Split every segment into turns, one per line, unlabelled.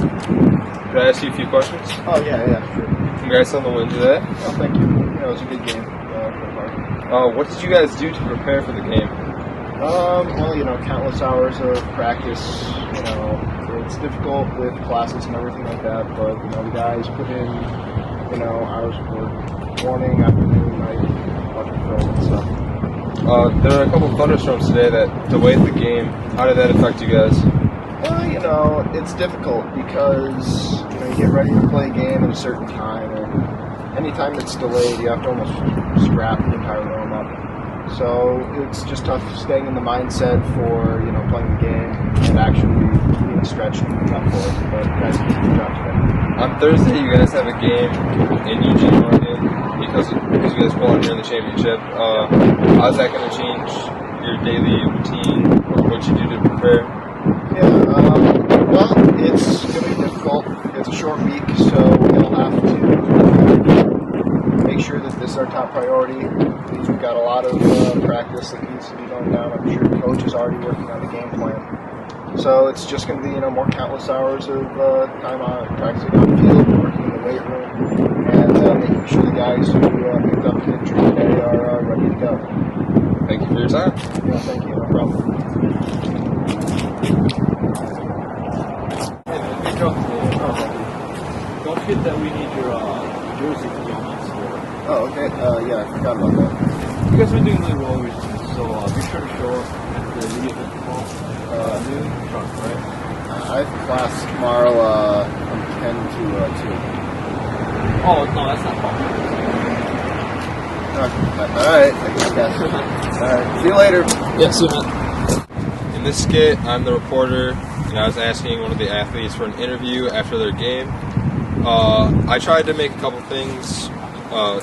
Could I ask you a few questions?
Oh, yeah, sure.
Congrats on the win today.
Oh, thank you. Yeah, it was a good game for the party.
What did you guys do to prepare for the game?
Well, countless hours of practice. It's difficult with classes and everything like that, but, the guys put in, hours of work, morning, afternoon, night, watching film and stuff.
There were a couple of thunderstorms today that delayed the game. How did that affect you guys?
Well, it's difficult because, you get ready to play a game at a certain time, and any time that's delayed, you have to almost scrap the entire warm-up. So it's just tough staying in the mindset for, playing the game and actually being stretched and up for it. But guys did a good job today.
On Thursday, you guys have a game in Eugene, Oregon, because you guys pull out here in the championship. How's that going to change your daily routine or what you do to prepare?
Well, it's going to be difficult. It's a short week, so we'll have to make sure that this is our top priority. We've got a lot of practice that needs to be going down. I'm sure the coach is already working on the game plan. So it's just going to be, more countless hours of time on practicing on the field, working in the weight room, and making sure the guys who picked up the injury today are ready to go.
Thank you for your time.
Yeah, thank you. No problem.
Don't forget that we need your jersey for the online store.
Oh, okay. Yeah, I forgot about that.
You guys have been doing really well recently, so be sure to show up at the media event tomorrow. Noon, sharp, right?
I have class tomorrow from 10 to 2.
Oh, no, that's not possible.
Alright, I guess. Alright, see you later.
Yeah, see you, man.
In this skit, I'm the reporter, and I was asking one of the athletes for an interview after their game. I tried to make a couple things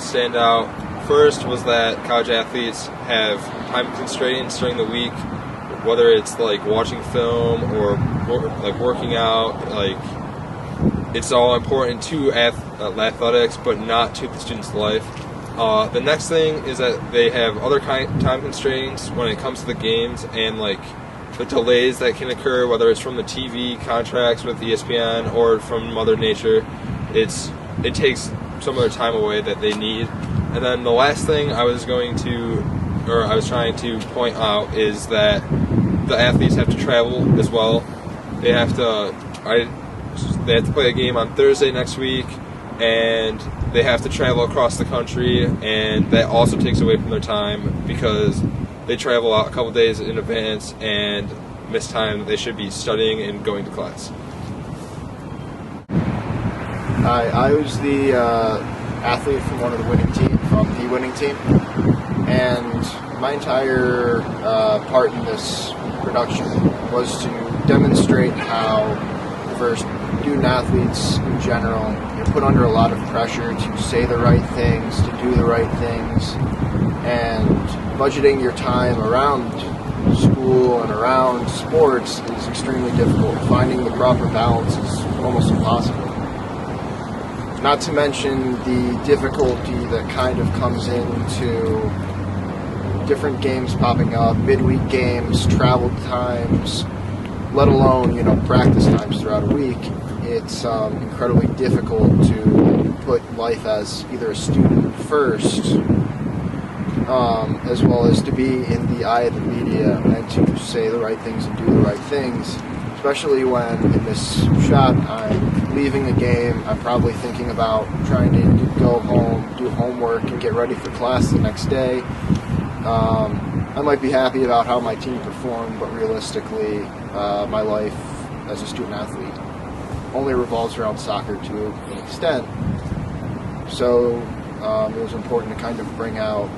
stand out. First was that college athletes have time constraints during the week, whether it's like watching film or like working out. Like, it's all important to athletics, but not to the student's life. The next thing is that they have other time constraints when it comes to the games and like the delays that can occur, whether it's from the TV contracts with ESPN or from Mother Nature. It takes some of their time away that they need. And then the last thing I was trying to point out is that the athletes have to travel as well. They have to play a game on Thursday next week, and they have to travel across the country, and that also takes away from their time because they travel out a couple days in advance and miss time they should be studying and going to class.
I was the athlete from one of the winning team, and my entire part in this production was to demonstrate how for student athletes in general, you're put under a lot of pressure to say the right things, to do the right things, and budgeting your time around school and around sports is extremely difficult. Finding the proper balance is almost impossible. Not to mention the difficulty that kind of comes into different games popping up, midweek games, travel times, let alone, practice times throughout a week. It's incredibly difficult to put life as either a student first, as well as to be in the eye of the media and to say the right things and do the right things. Especially when in this shot I'm leaving a game, I'm probably thinking about trying to go home, do homework, and get ready for class the next day. I might be happy about how my team performed, but realistically, my life as a student athlete only revolves around soccer to an extent. So it was important to kind of bring out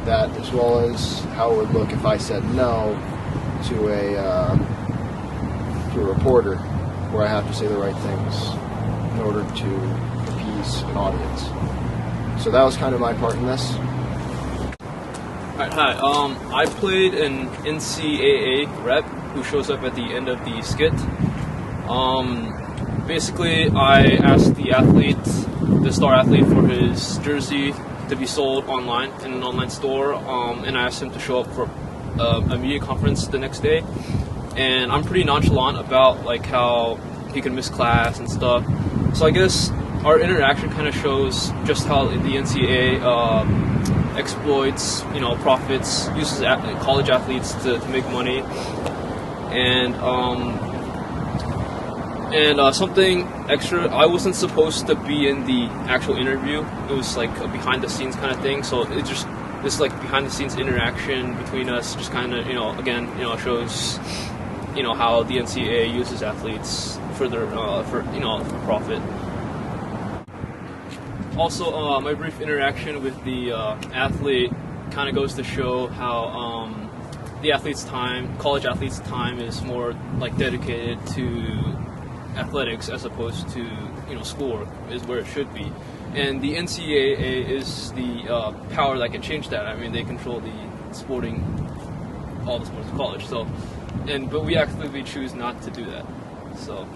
that, as well as how it would look if I said no to a reporter, where I have to say the right things in order to appease an audience. So that was kind of my part in this.
Alright, hi. I played an NCAA rep who shows up at the end of the skit. Basically, I asked the star athlete, for his jersey to be sold online in an online store, and I asked him to show up for a media conference the next day. And I'm pretty nonchalant about like how he could miss class and stuff. So I guess our interaction kind of shows just how the NCAA exploits, profits, uses college athletes to make money, and something extra. I wasn't supposed to be in the actual interview. It was like a behind the scenes kind of thing. So it just this like behind the scenes interaction between us just kind of shows how the NCAA uses athletes for their for profit. Also, my brief interaction with the athlete kind of goes to show how the college athlete's time is more like dedicated to athletics as opposed to schoolwork is where it should be. And the NCAA is the power that can change that. I mean, they control all the sports in college. So, but we actively choose not to do that. So.